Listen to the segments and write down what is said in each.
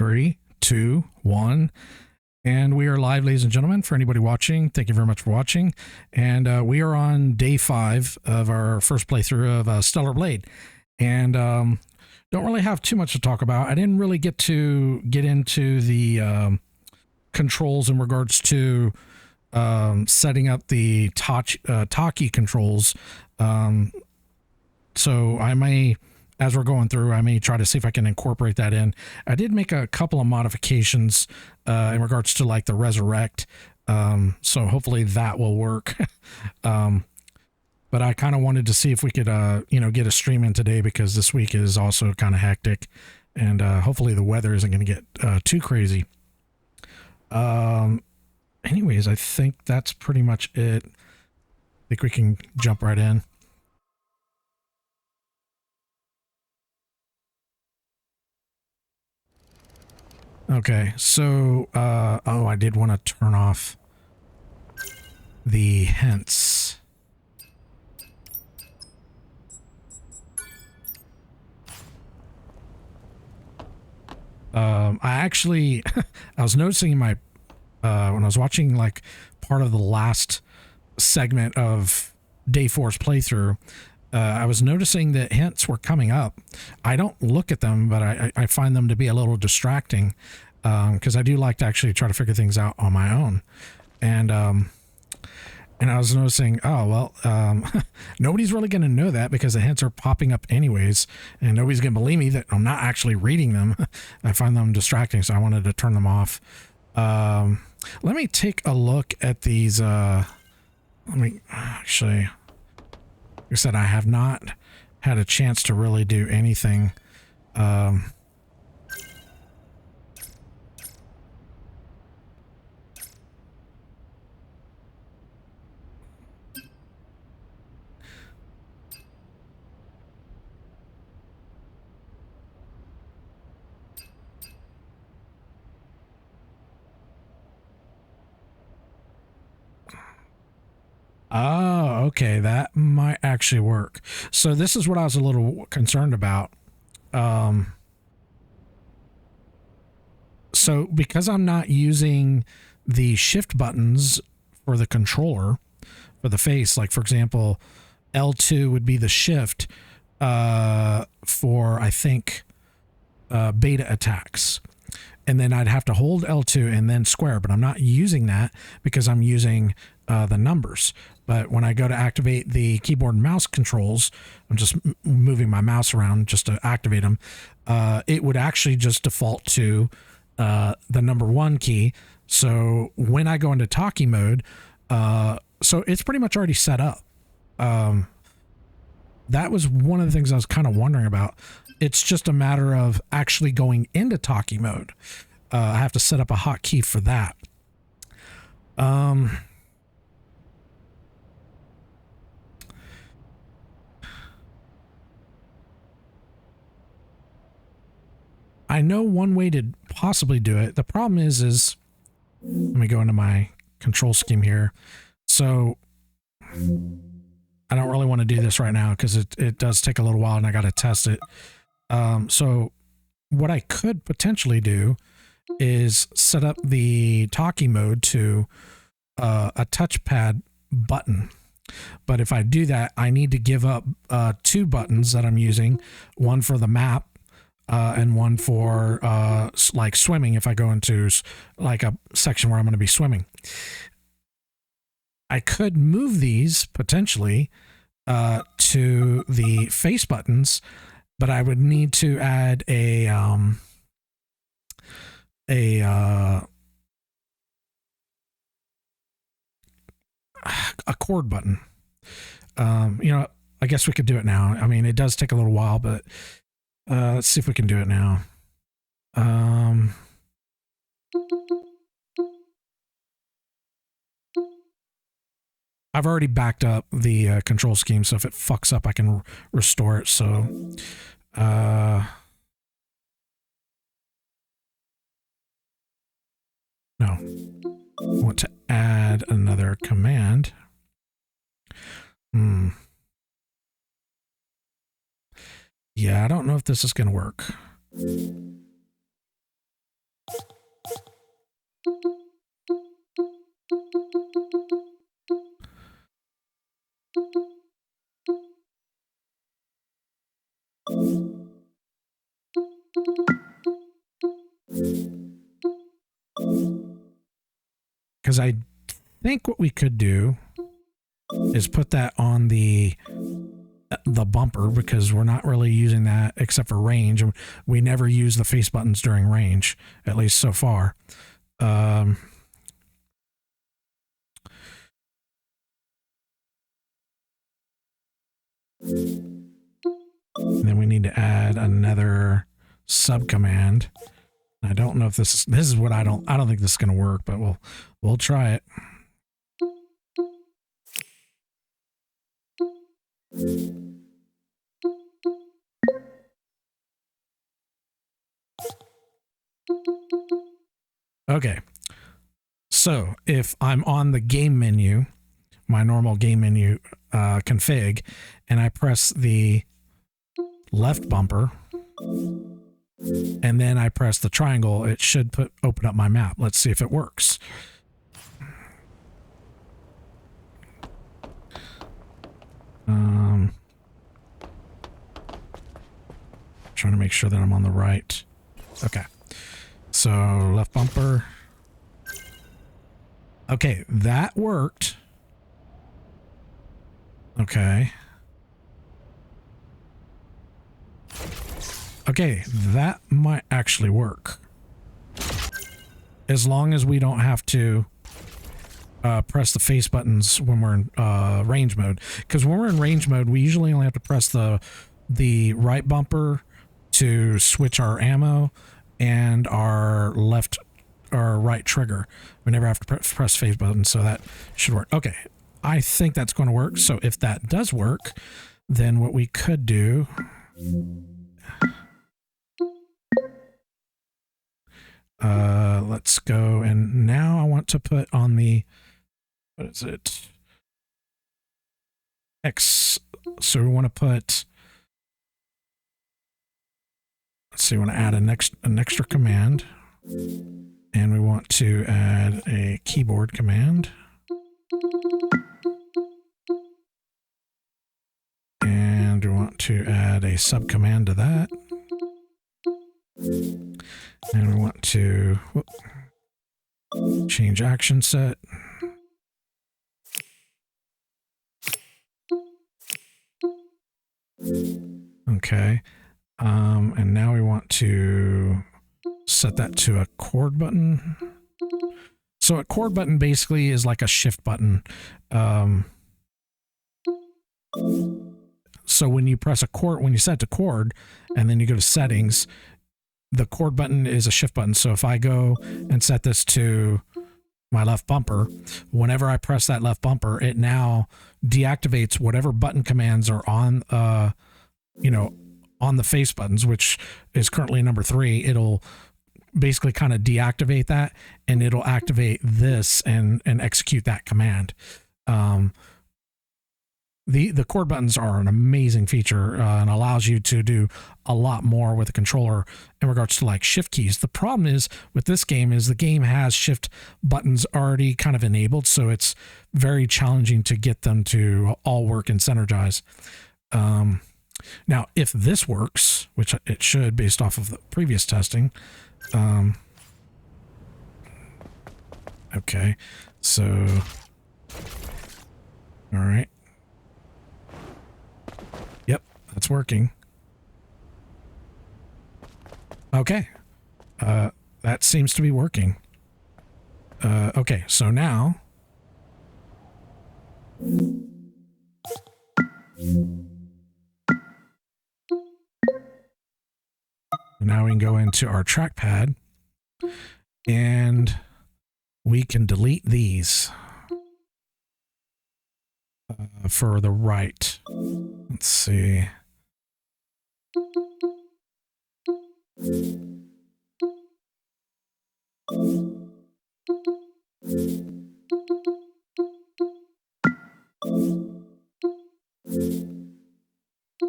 Three, two, one. And we are live, ladies and gentlemen. For anybody watching, thank you very much for watching. And we are on day 5 of our first playthrough of Stellar Blade. And don't really have too much to talk about. I didn't really get into the controls in regards to setting up the Taki controls. So I may, as we're going through, I may try to see if I can incorporate that in. I did make a couple of modifications in regards to like the resurrect. So hopefully that will work. But I kind of wanted to see if we could, get a stream in today because this week is also kind of hectic, and hopefully the weather isn't going to get too crazy. Anyways, I think that's pretty much it. I think we can jump right in. Okay, so, oh, I did want to turn off the hints. I actually, I was noticing in my, when I was watching like part of the last segment of Day 4's playthrough, I was noticing that hints were coming up. I don't look at them, but I find them to be a little distracting because I do like to actually try to figure things out on my own. And I was noticing, oh, well, nobody's really going to know that because the hints are popping up anyways, and nobody's going to believe me that I'm not actually reading them. I find them distracting, so I wanted to turn them off. Let me take a look at these. Let me actually... Like I said, I have not had a chance to really do anything. Oh, okay, that might actually work. So this is what I was a little concerned about. So because I'm not using the shift buttons for the controller, for the face, like for example, L2 would be the shift for, I think, beta attacks. And then I'd have to hold L2 and then square, but I'm not using that because I'm using the numbers. But when I go to activate the keyboard and mouse controls, I'm just moving my mouse around just to activate them. It would actually just default to the number 1 key. So when I go into Taki mode, so it's pretty much already set up. That was one of the things I was kind of wondering about. It's just a matter of actually going into Taki mode. I have to set up a hotkey for that. I know one way to possibly do it. The problem is let me go into my control scheme here. So I don't really want to do this right now because it does take a little while and I got to test it. So what I could potentially do is set up the Taki mode to a touchpad button. But if I do that, I need to give up 2 buttons that I'm using, one for the map and one for like swimming if I go into like a section where I'm going to be swimming. I could move these potentially to the face buttons, but I would need to add a chord button. I guess we could do it now. I mean, it does take a little while, but let's see if we can do it now. I've already backed up the control scheme, so if it fucks up, I can restore it. So, no. I want to add another command. Yeah, I don't know if this is going to work. Because I think what we could do is put that on the bumper, because we're not really using that except for range. We never use the face buttons during range, at least so far. And then we need to add another sub command. I don't know if this is what I don't think this is going to work, but we'll try it. Okay. So if I'm on the game menu, my normal game menu config, and I press the left bumper, and then I press the triangle, it should open up my map. Let's see if it works. Trying to make sure that I'm on the right. Okay. So left bumper. Okay, that worked. Okay. Okay, that might actually work. As long as we don't have to press the face buttons when we're in range mode. Because when we're in range mode, we usually only have to press the right bumper to switch our ammo and our left or right trigger. We never have to press face buttons, so that should work. Okay, I think that's going to work. So if that does work, then what we could do... let's go, and now I want to put on the, what is it? X. So we want to put, let's see, we want to add an extra command, and we want to add a keyboard command. And we want to add a sub command to that. And we want to change action set. Okay. And now we want to set that to a chord button. So a chord button basically is like a shift button. So when you press a chord, when you set it to chord, and then you go to settings, the chord button is a shift button. So if I go and set this to my left bumper, whenever I press that left bumper, it now deactivates whatever button commands are on, on the face buttons, which is currently number 3. It'll basically kind of deactivate that, and it'll activate this and execute that command. The chord buttons are an amazing feature and allows you to do a lot more with the controller in regards to like shift keys. The problem is with this game is the game has shift buttons already kind of enabled, so it's very challenging to get them to all work and synergize. Now, if this works, which it should based off of the previous testing, okay, so, all right. Yep, that's working. Okay. That seems to be working. Okay, so now... Now we can go into our trackpad and we can delete these for the right. Let's see.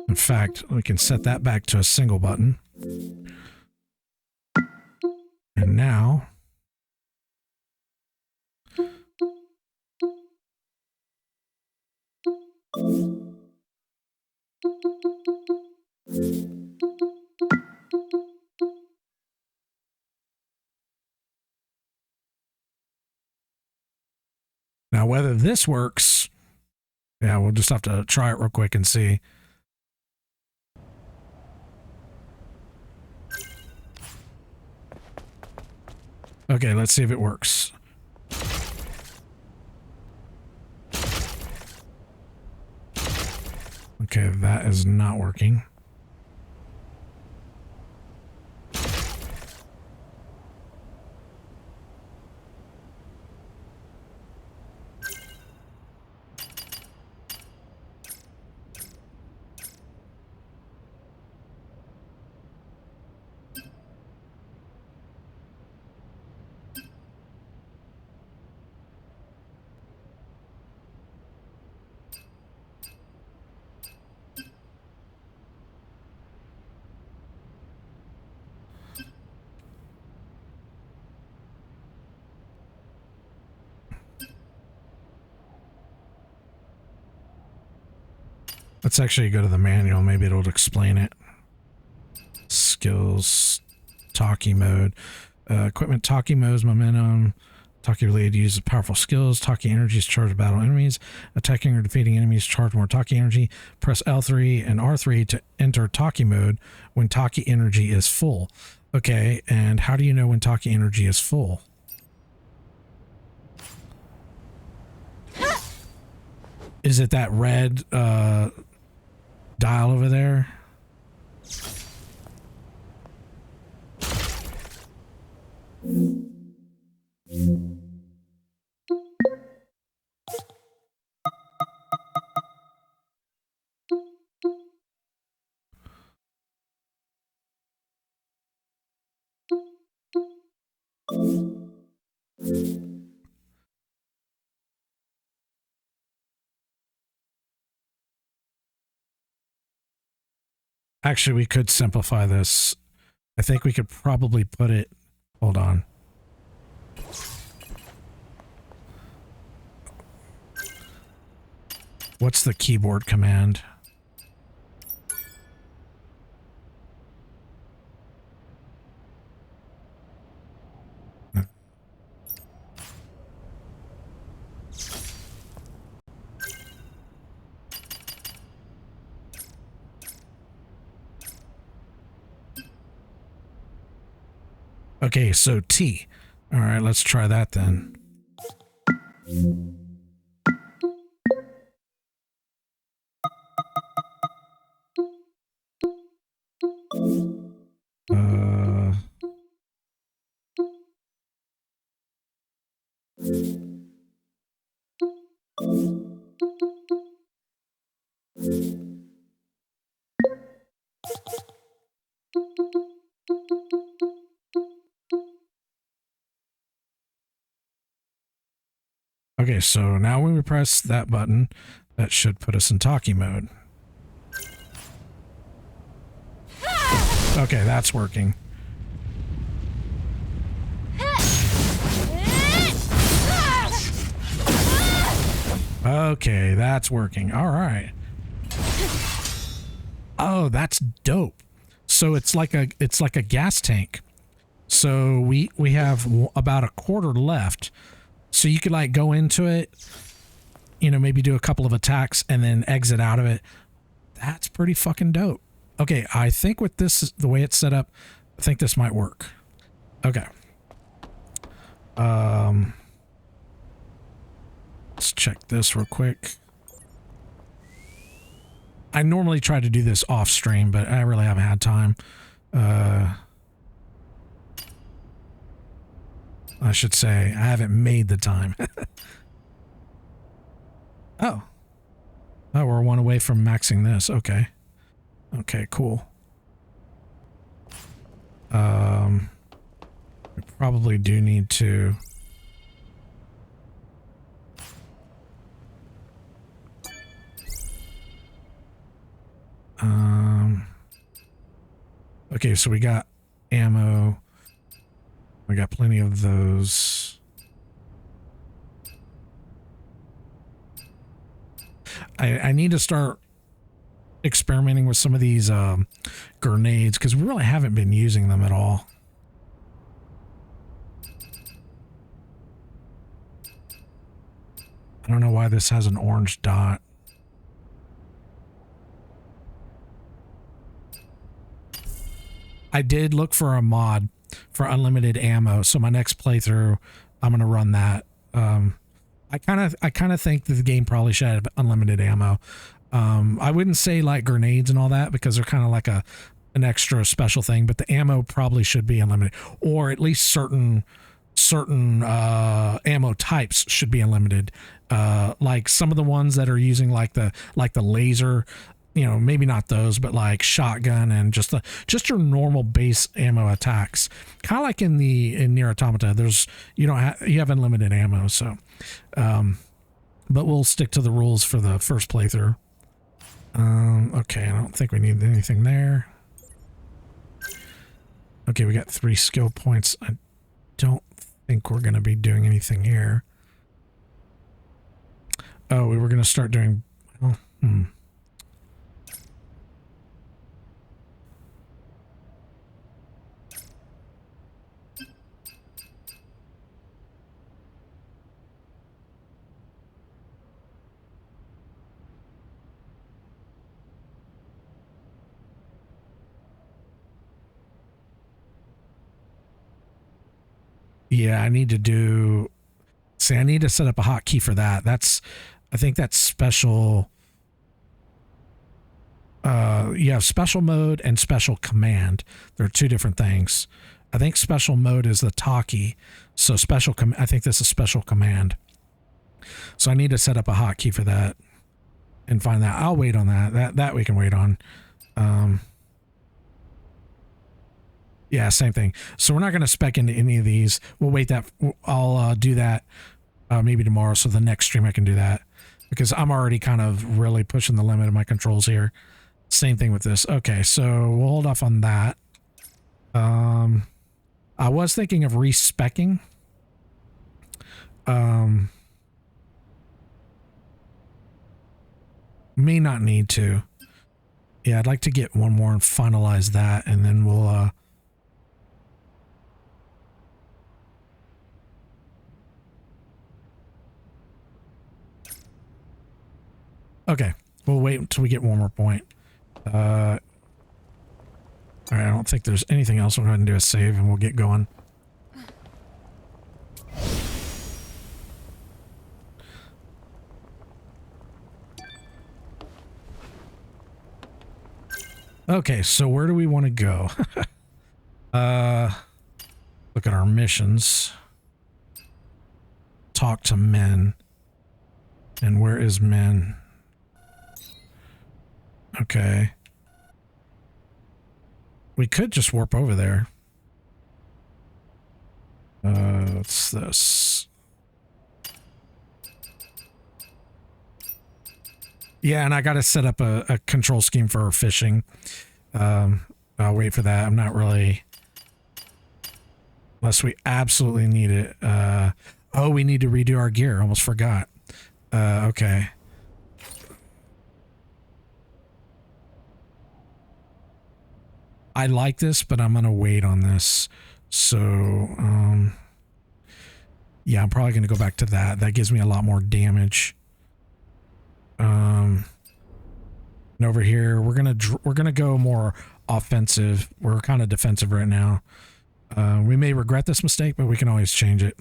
In fact, we can set that back to a single button. And now Now, whether this works, yeah, we'll just have to try it real quick and see. Okay, let's see if it works. Okay, that is not working. Let's actually go to the manual. Maybe it'll explain it. Skills, talkie mode, equipment, talkie modes, momentum. Talkie related uses powerful skills. Talkie energy is charged to battle enemies. Attacking or defeating enemies charge more Talkie energy. Press L3 and R3 to enter Talkie mode when Talkie energy is full. Okay, and how do you know when Talkie energy is full? Is it that red dial over there? Actually, we could simplify this. I think we could probably put it... Hold on. What's the keyboard command? Okay, so T. All right, let's try that then. Okay, so now when we press that button, that should put us in talkie mode. Okay, that's working. Okay, that's working. All right. Oh, that's dope. So it's like a gas tank. So we have about a quarter left. So you could like go into it, you know, maybe do a couple of attacks and then exit out of it. That's pretty fucking dope. Okay, I think with this, the way it's set up, I think this might work. Okay. Let's check this real quick. I normally try to do this off stream, but I really haven't had time. I should say, I haven't made the time. Oh. Oh, we're one away from maxing this. Okay. Okay, cool. We probably do need to... Okay, so we got ammo. We got plenty of those. I need to start experimenting with some of these grenades because we really haven't been using them at all. I don't know why this has an orange dot. I did look for a mod for unlimited ammo, so my next playthrough, I'm gonna run that. I kind of think that the game probably should have unlimited ammo. I wouldn't say like grenades and all that because they're kind of like an extra special thing, but the ammo probably should be unlimited, or at least certain ammo types should be unlimited. Like some of the ones that are using like the laser, you know, maybe not those, but like shotgun and just your normal base ammo attacks. Kind of like in Nier Automata, there's you have unlimited ammo. So, but we'll stick to the rules for the first playthrough. Okay, I don't think we need anything there. Okay, we got 3 skill points. I don't think we're going to be doing anything here. Oh, we were going to start doing... Oh, yeah, I need to do... See, I need to set up a hotkey for that. I think that's special... you have special mode and special command. They're 2 different things. I think special mode is the talkie. So I think this is special command. So I need to set up a hotkey for that and find that. I'll wait on that. That we can wait on. Yeah, same thing. So we're not going to spec into any of these. We'll wait that. I'll do that maybe tomorrow. So the next stream I can do that because I'm already kind of really pushing the limit of my controls here. Same thing with this. Okay, so we'll hold off on that. I was thinking of respecking. May not need to. Yeah, I'd like to get one more and finalize that, and then we'll okay, we'll wait until we get one more point. All right, I don't think there's anything else. We'll go ahead and do a save, and we'll get going. Okay, so where do we want to go? Look at our missions. Talk to men. And where is men? Okay. We could just warp over there. What's this? Yeah, and I got to set up a control scheme for fishing. I'll wait for that. I'm not really... Unless we absolutely need it. Oh, we need to redo our gear. Almost forgot. Okay. I like this, but I'm going to wait on this. So, yeah, I'm probably going to go back to that. That gives me a lot more damage. And over here, we're gonna go more offensive. We're kind of defensive right now. We may regret this mistake, but we can always change it.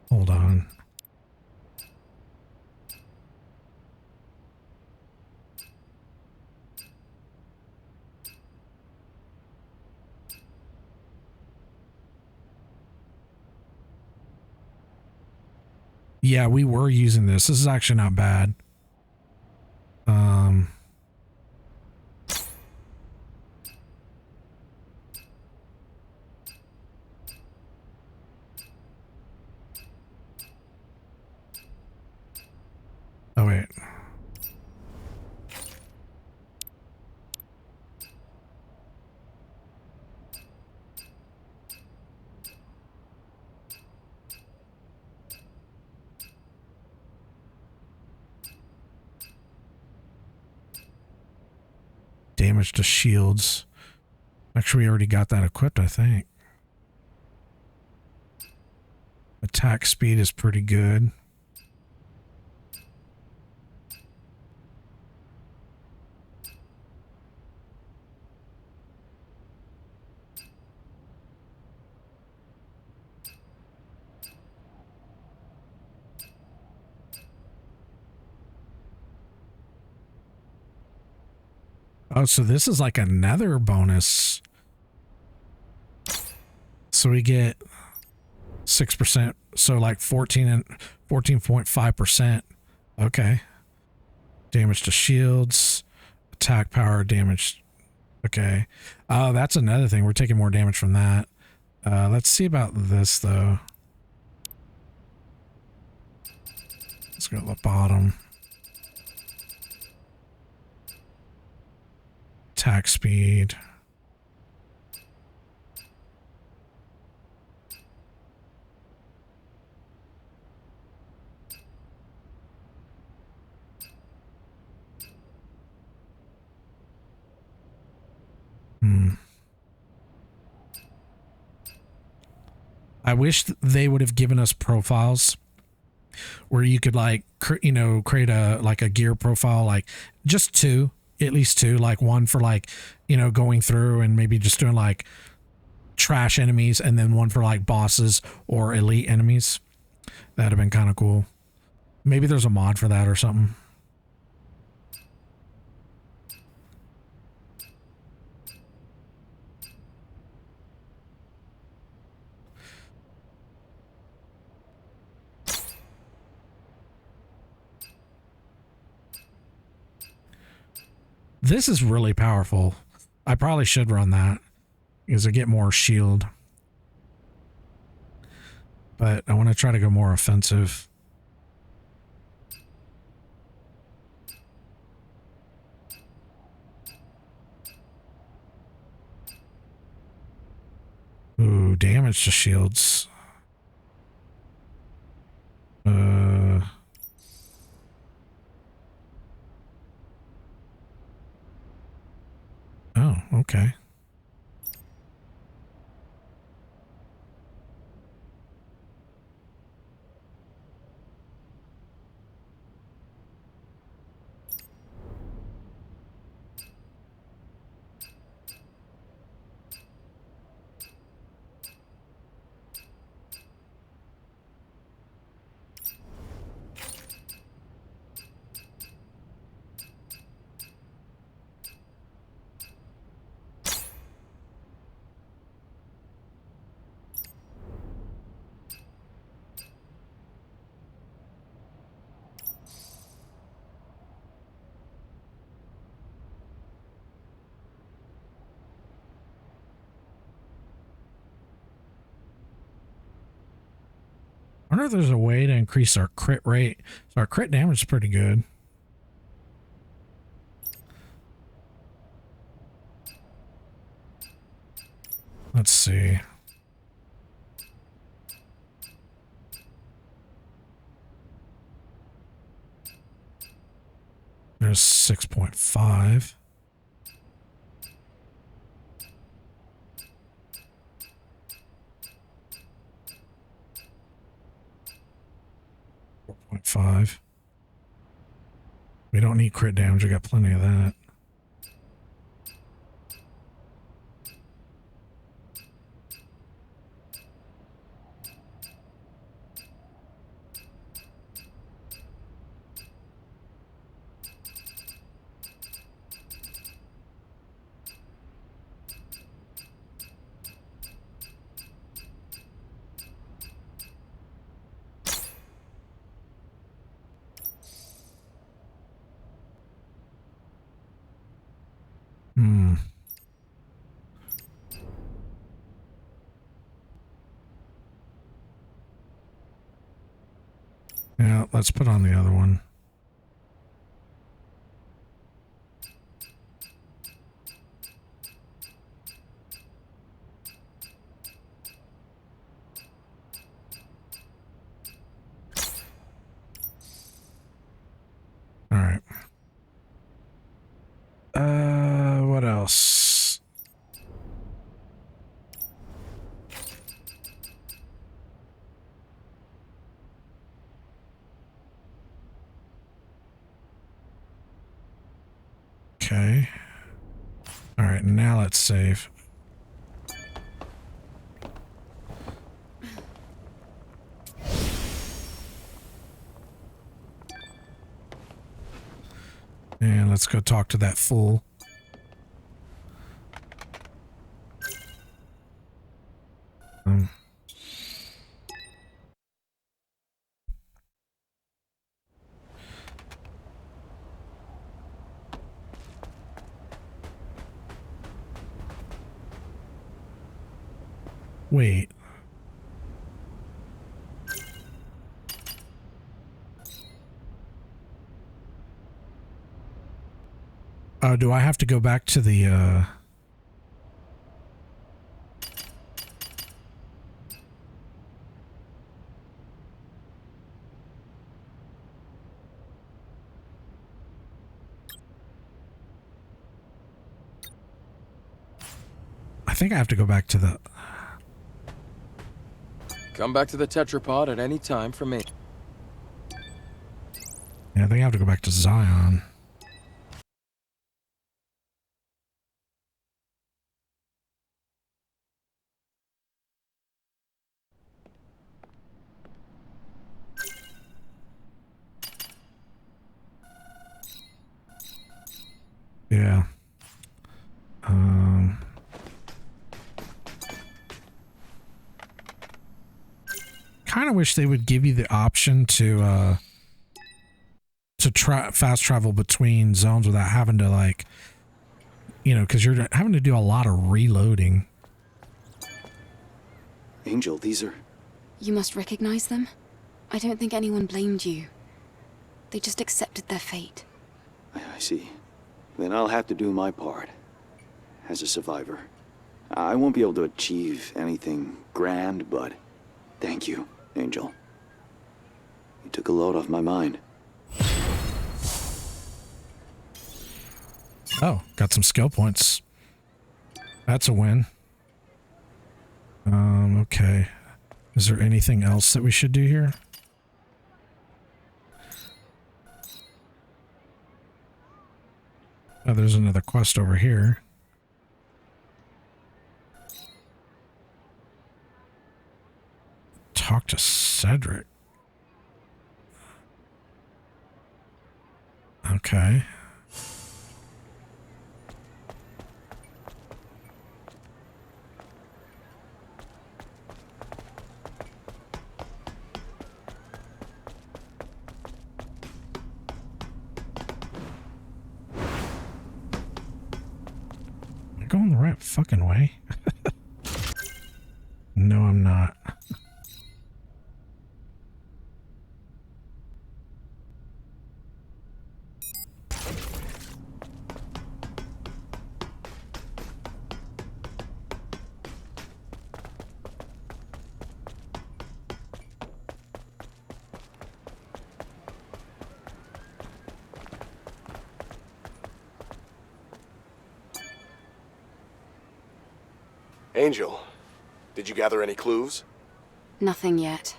Hold on. Yeah, we were using this. This is actually not bad. Oh, wait. damage to shields. Actually, we already got that equipped, I think. Attack speed is pretty good. Oh, so this is like another bonus. So we get 6%, so like 14.5%. Okay. Damage to shields, attack power, damage. Okay. Oh, that's another thing. We're taking more damage from that. Let's see about this though. Let's go to the bottom. Attack speed. I wish they would have given us profiles where you could like, create a gear profile, like just two, at least two, like one for like, going through and maybe just doing like trash enemies, and then one for like bosses or elite enemies. That'd have been kind of cool. Maybe there's a mod for that or something. This is really powerful. I probably should run that because I get more shield. But I want to try to go more offensive. Ooh, damage to shields. Oh, okay. I wonder if there's a way to increase our crit rate. So our crit damage is pretty good. Let's see. There's 6.5. .5. We don't need crit damage. We got plenty of that. Yeah, let's put on the other one. All right. What Okay. All right, now let's save. And let's go talk to that fool. Wait. Oh, do I have to go back to the, I think I have to go back to the... Come back to the tetrapod at any time for me. Yeah, I think I have to go back to Zion. Yeah. Kind of wish they would give you the option to fast travel between zones without having to, like, you know, because you're having to do a lot of reloading. Angel, these are... You must recognize them? I don't think anyone blamed you. They just accepted their fate. I see. Then I'll have to do my part. As a survivor. I won't be able to achieve anything grand, but... Thank you, Angel. You took a load off my mind. Oh, got some skill points. That's a win. Okay. Is there anything else that we should do here? Oh, there's another quest over here. Talk to Cedric. Okay. Am I going the right fucking way? No, I'm not. Angel, did you gather any clues? Nothing yet.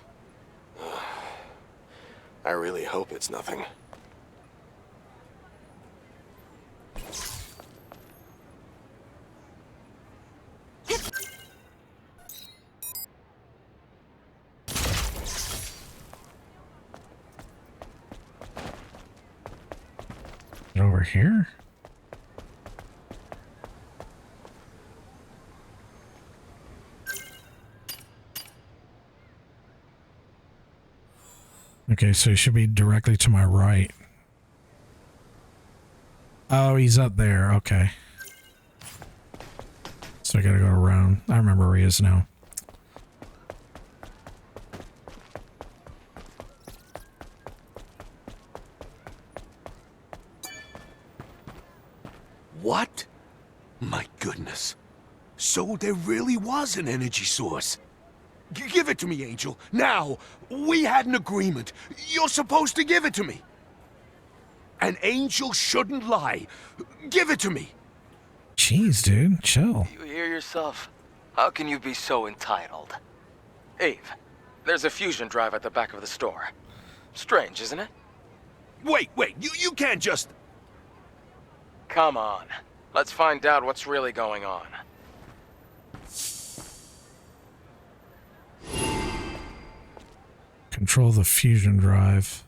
I really hope it's nothing. Over here? Okay, so he should be directly to my right. Oh, he's up there. Okay. So I gotta go around. I remember where he is now. What? My goodness. So there really was an energy source. Give it to me, Angel. Now! We had an agreement. You're supposed to give it to me. An angel shouldn't lie. Give it to me. Jeez, dude. Chill. You hear yourself? How can you be so entitled? Eve, there's a fusion drive at the back of the store. Strange, isn't it? Wait, you can't just... Come on. Let's find out what's really going on. Control the fusion drive.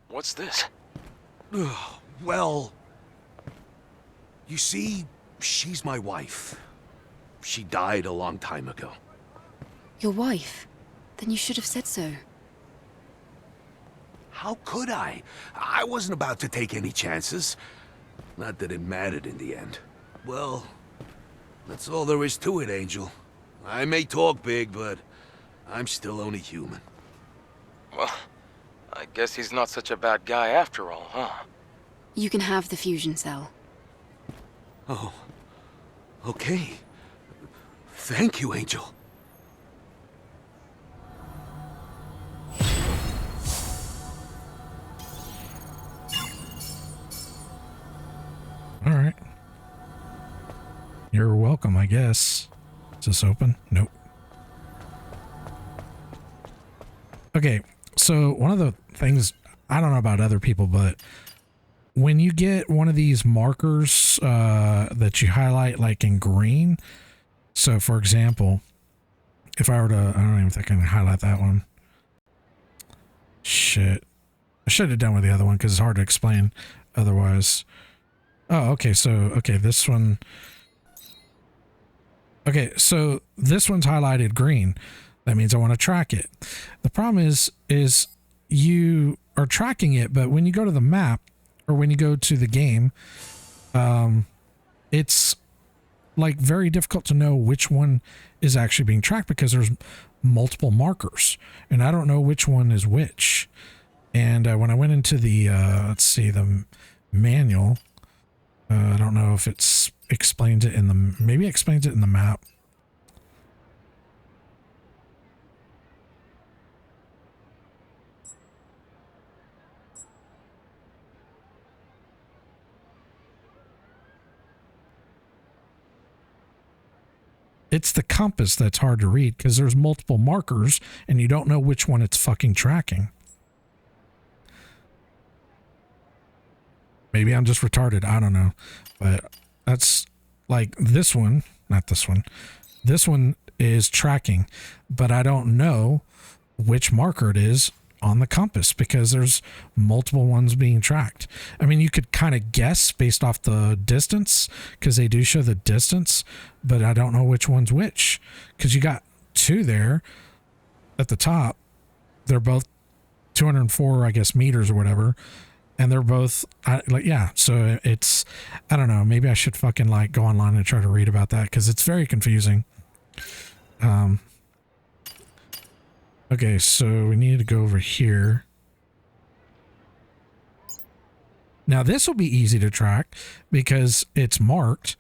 What's this? Well, you see, she's my wife. She died a long time ago. Your wife? Then you should have said so. How could I? I wasn't about to take any chances. Not that it mattered in the end. Well, that's all there is to it, Angel. I may talk big, but I'm still only human. Well, I guess he's not such a bad guy after all, huh? You can have the fusion cell. Oh, okay. Thank you, Angel. All right. You're welcome, I guess. Is this open? Nope. Okay, so one of the things, I don't know about other people, but when you get one of these markers that you highlight like in green, so for example, if I were to, I don't even think I can highlight that one. Shit. I should have done with the other one because it's hard to explain otherwise. Oh, okay, so, okay, this one. Okay, so this one's highlighted green. That means I want to track it. The problem is you are tracking it, but when you go to the map or when you go to the game, it's like very difficult to know which one is actually being tracked because there's multiple markers and I don't know which one is which. And when I went into the, let's see, the manual, I don't know if it's explains it in the, maybe it explains it in the map. It's the compass that's hard to read because there's multiple markers and you don't know which one it's fucking tracking. Maybe I'm just retarded. I don't know. But that's like this one, not this one. This one is tracking, but I don't know which marker it is on the compass because there's multiple ones being tracked. I mean, you could kind of guess based off the distance because they do show the distance, but I don't know which one's which because you got two there at the top. They're both 204, I guess, meters or whatever. And they're both like, yeah. So it's, I don't know. Maybe I should fucking like go online and try to read about that because it's very confusing. Okay, so we need to go over here. Now this will be easy to track because it's marked,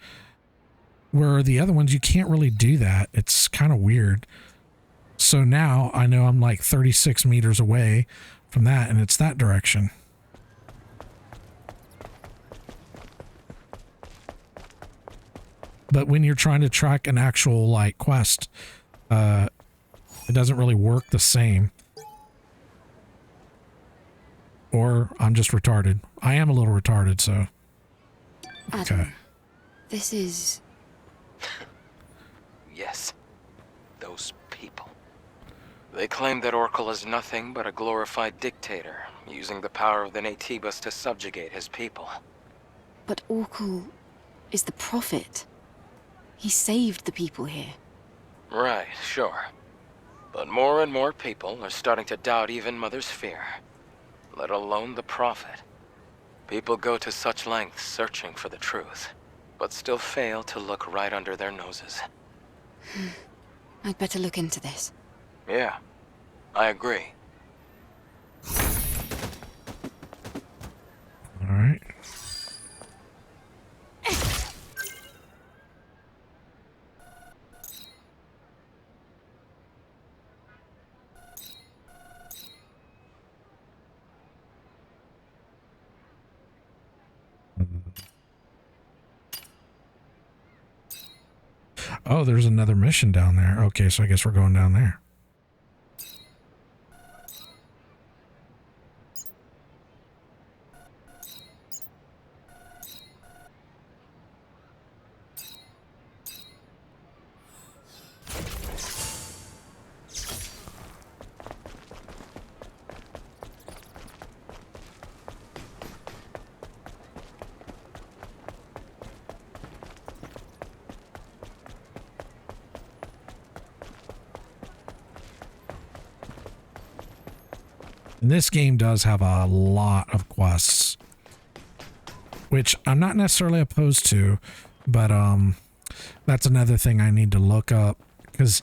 where the other ones you can't really do that. It's kind of weird. So now I know I'm like 36 meters away from that and it's that direction. But when you're trying to track an actual like quest, it doesn't really work the same. Or I'm just retarded. I am a little retarded, so. Adam, Okay. this is... Yes. Those people. They claim that Oracle is nothing but a glorified dictator, using the power of the Naytibas to subjugate his people. But Orkul is the prophet. He saved the people here. Right, sure. But more and more people are starting to doubt even Mother's fear, let alone the prophet. People go to such lengths searching for the truth, but still fail to look right under their noses. I'd better look into this. Yeah, I agree. All right. Oh, there's another mission down there. Okay, so I guess we're going down there. And this game does have a lot of quests, which I'm not necessarily opposed to, but that's another thing I need to look up, because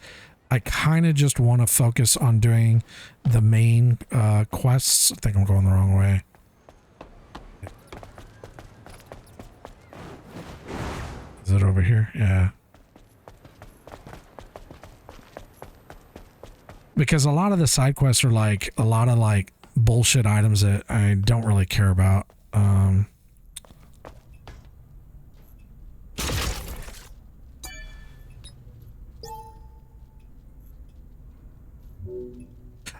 I kind of just want to focus on doing the main quests. I think I'm going the wrong way. Is it over here? Yeah. Because a lot of the side quests are like a lot of like bullshit items that I don't really care about.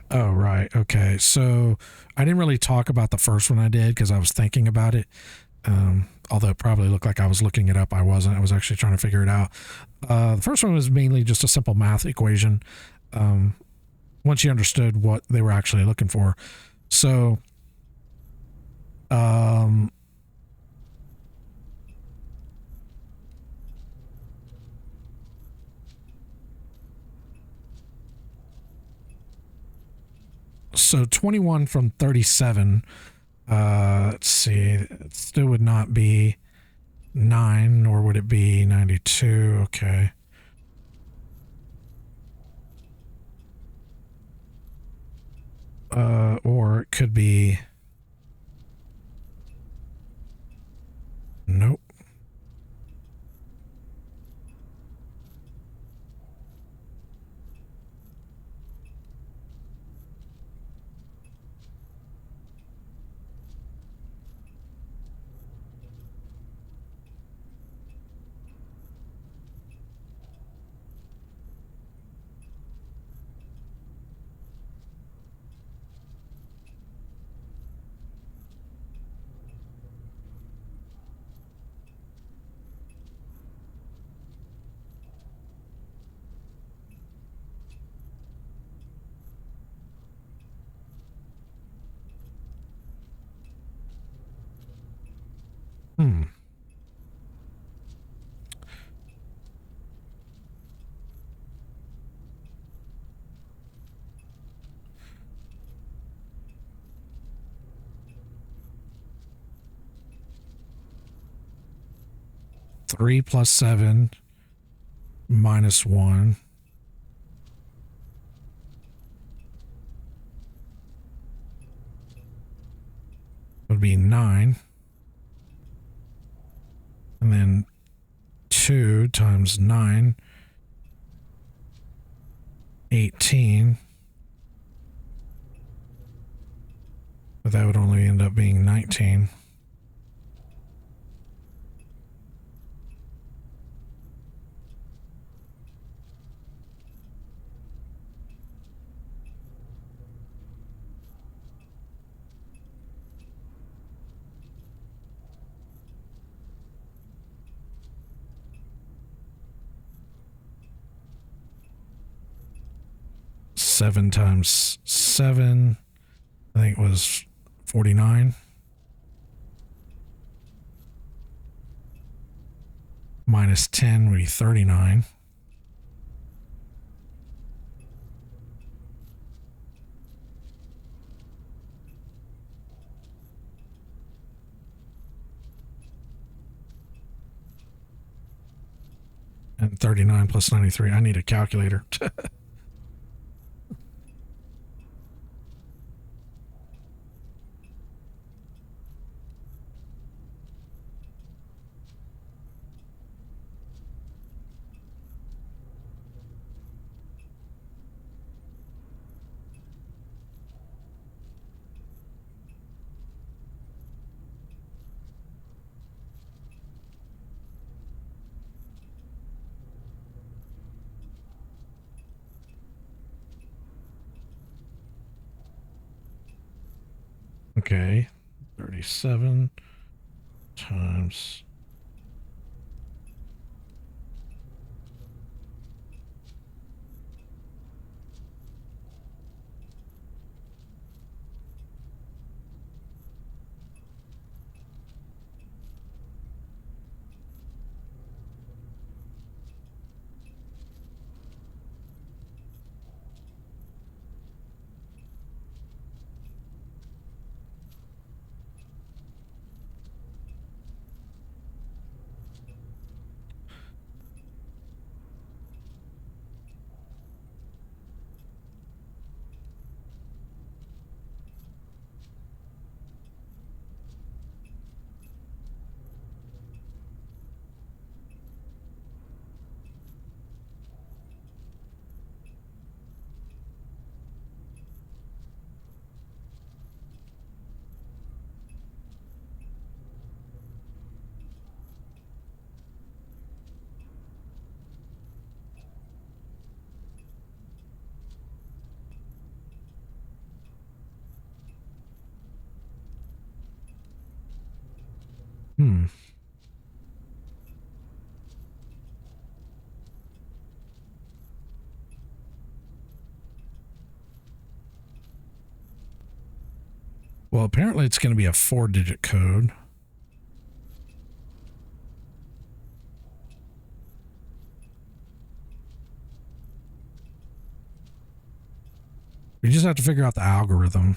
Oh, right. Okay. So I didn't really talk about the first one I did because I was thinking about it. Although it probably looked like I was looking it up. I wasn't. I was actually trying to figure it out. The first one was mainly just a simple math equation. Once you understood what they were actually looking for. So, so 21 from 37, let's see, it still would not be 9, nor would it be 92. Okay. Or it could be, nope. Hmm. Three plus 7 minus 1 would be 9. And then 2 times 9, 18. But that would only end up being 19. Seven times 7, I think it was 49. Minus 10 would be 39. And 39 plus 93. I need a calculator. Okay. 37 times. Hmm. Well, apparently it's going to be a 4-digit code. We just have to figure out the algorithm.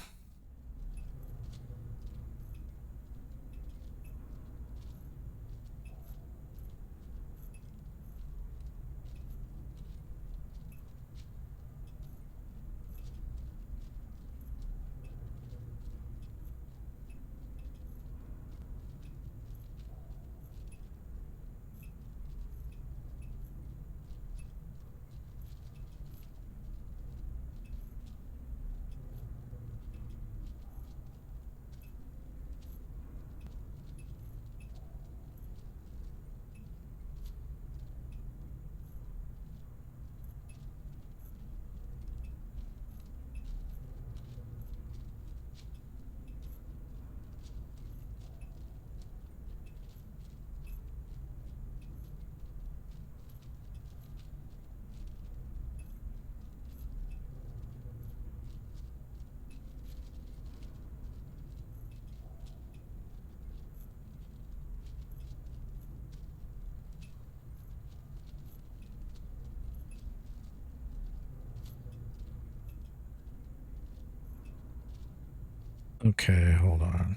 Okay, hold on.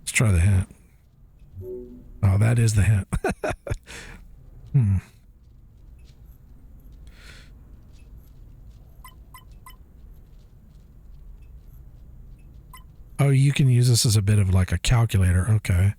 Let's try the hint. Oh, that is the hint. Hmm. Oh, you can use this as a bit of like a calculator. Okay.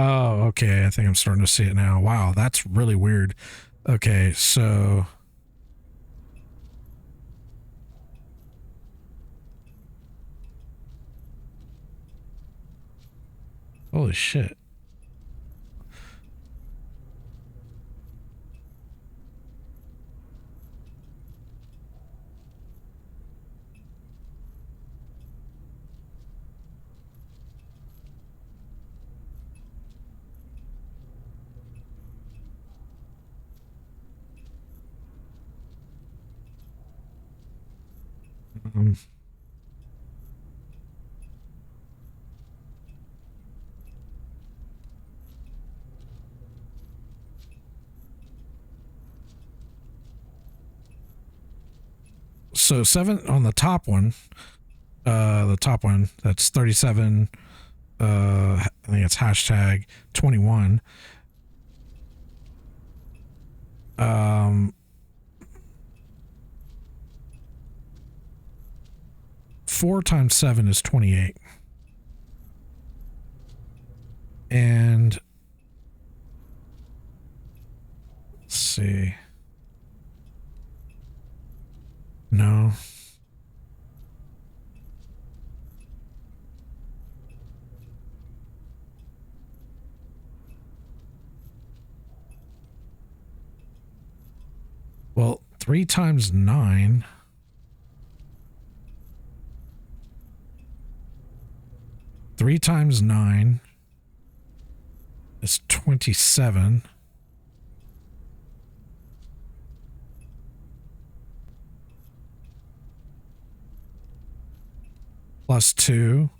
Oh, okay. I think I'm starting to see it now. Wow, that's really weird. Okay, so holy shit. Um, so seven on the top one that's 37. I think it's hashtag 21. 4 times 7 is 28. And let's see. No. Well, 3 times 9. Three times 9 is 27. Plus 2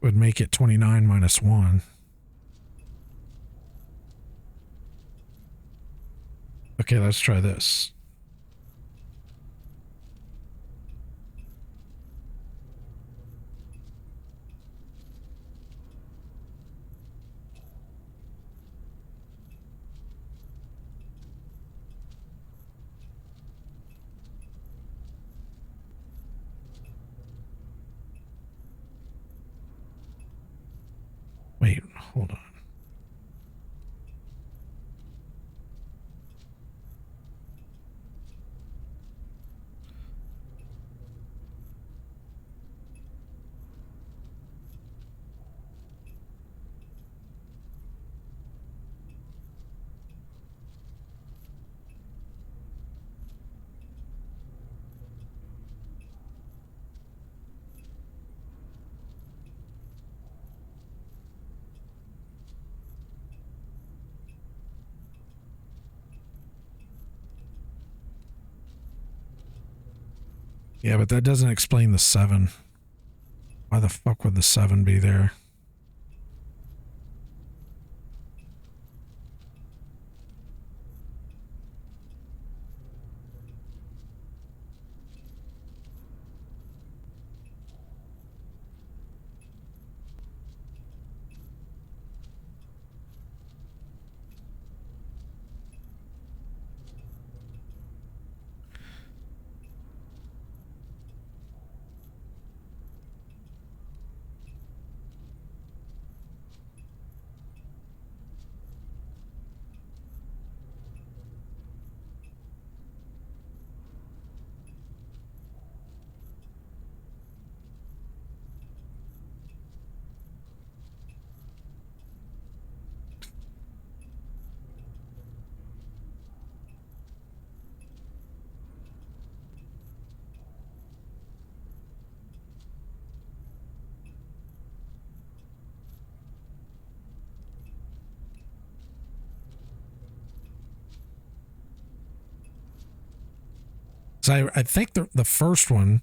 would make it 29 minus 1. Okay, let's try this. Wait, hold on. Yeah, but that doesn't explain the 7. Why the fuck would the 7 be there? So I think the first one,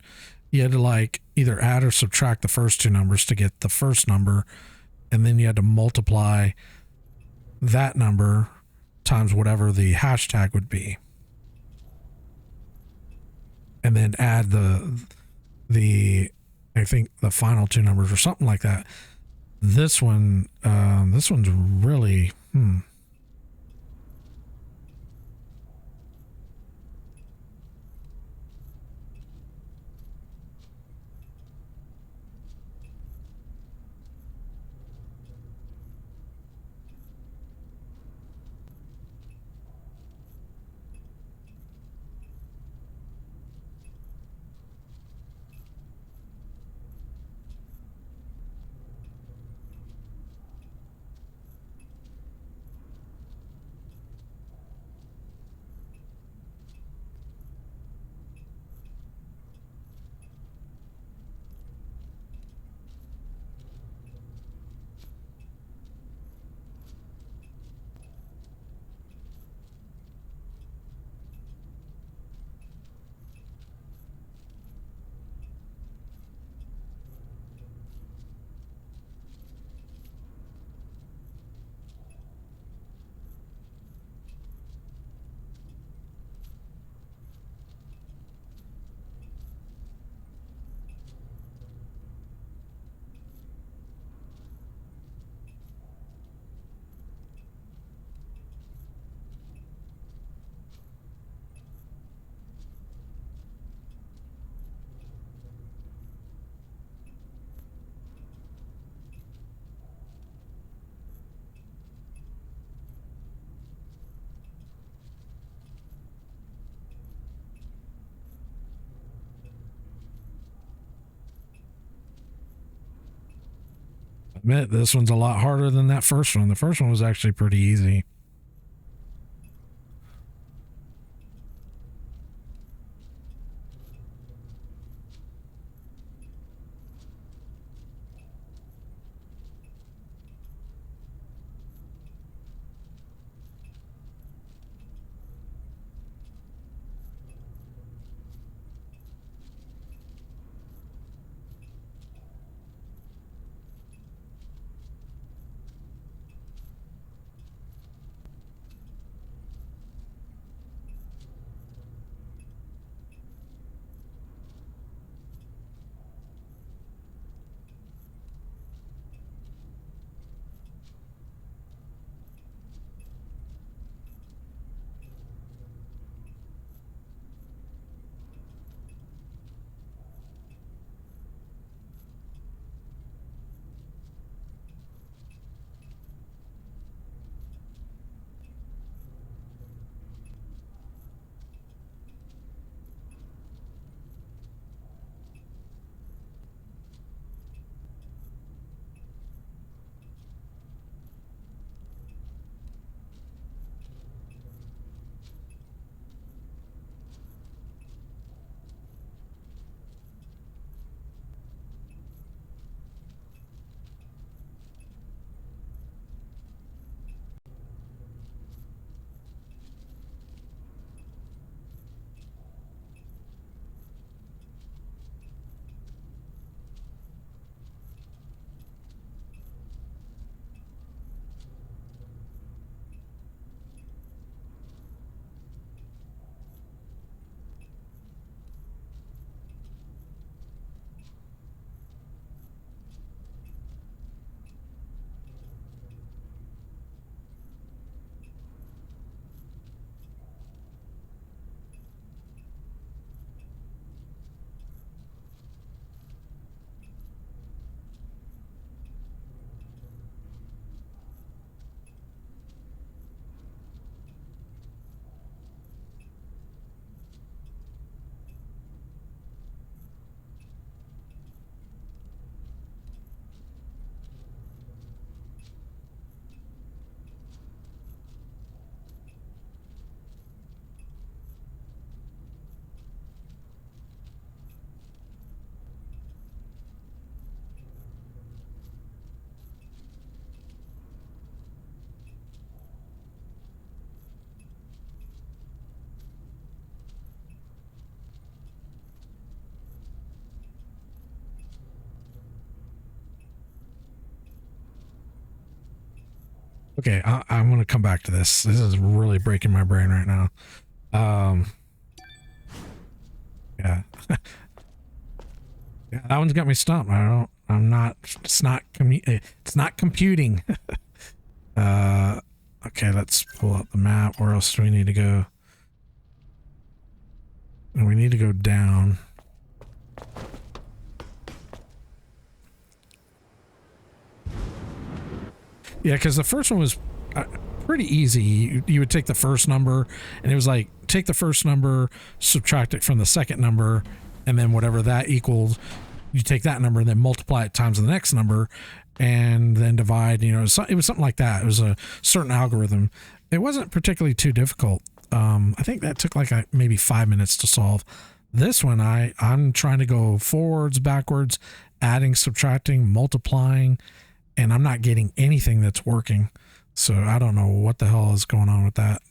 you had to like either add or subtract the first 2 numbers to get the first number, and then you had to multiply that number times whatever the hashtag would be, and then add the I think the final 2 numbers or something like that. This one's really admit this one's a lot harder than that first one. The first one was actually pretty easy. Okay, I'm going to come back to this. This is really breaking my brain right now. Yeah. Yeah, that one's got me stumped. It's not computing. Okay, let's pull up the map. Where else do we need to go? We need to go down. Yeah, because the first one was pretty easy. You would take the first number, and it was like, take the first number, subtract it from the second number, and then whatever that equals, you take that number and then multiply it times the next number, and then divide. You know, it was something like that. It was a certain algorithm. It wasn't particularly too difficult. I think that took like maybe 5 minutes to solve. This one, I'm trying to go forwards, backwards, adding, subtracting, multiplying, and I'm not getting anything that's working. So I don't know what the hell is going on with that.